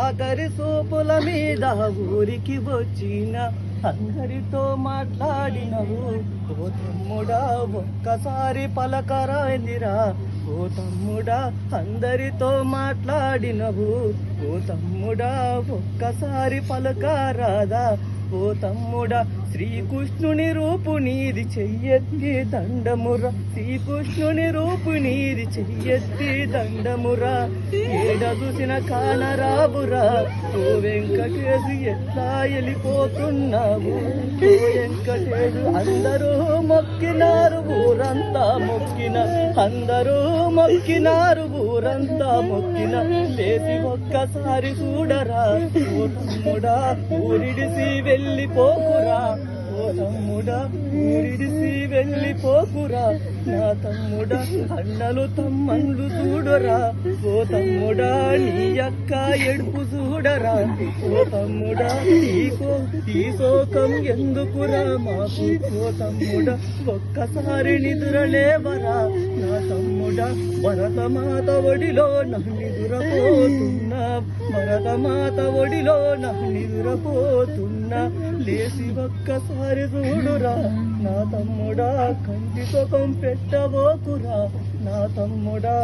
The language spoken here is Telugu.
ఆఖరి సూపుల మీద ఊరికి వచ్చిన అందరితో మాట్లాడినవు ఓ తమ్ముడా ఒక్కసారి పలకరాందిరా ఓ తమ్ముడా అందరితో మాట్లాడినవు ఓ తమ్ముడా ఒక్కసారి పలకరాదా ఓ తమ్ముడా శ్రీకృష్ణుని రూపు నీది చెయ్యెత్తి దండమురా శ్రీకృష్ణుని రూపు నీది చెయ్యెత్తి దండమురా ఏడ చూసిన కానరాబురా ఓ వెంకటేశు ఎట్లా వెళ్ళిపోతున్నావు ఓ వెంకటేశు అందరూ మొక్కినారు ఊరంతా మొక్కిన అందరూ మొక్కినారు ఊరంతా మొక్కిన లేసి ఒక్కసారి చూడరా ఓ తమ్ముడా ఊరిడిసి వెళ్ళిపోకురా ఓ తమ్ముడా ఊరిడిసి వెళ్ళిపోకురా నా తమ్ముడా అన్నలు తమ్మన్లు చూడరా ఓ తమ్ముడా నీ అక్క ఎడుపు చూడరా ఓ తమ్ముడా ఈ శోకం ఎందుకురా మాకు ఓ తమ్ముడా ఒక్కసారి నిదురలేవరా నా తమ్ముడా భరతమాత ఒడిలో నా నిదురపోతున్నా భరతమాత ఒడిలో నా నిదురపోతున్నా లేసి ఒక్కసారి చూడురా నా తమ్ముడా కంటి సుఖం పెట్టబోకురా నా తమ్ముడా.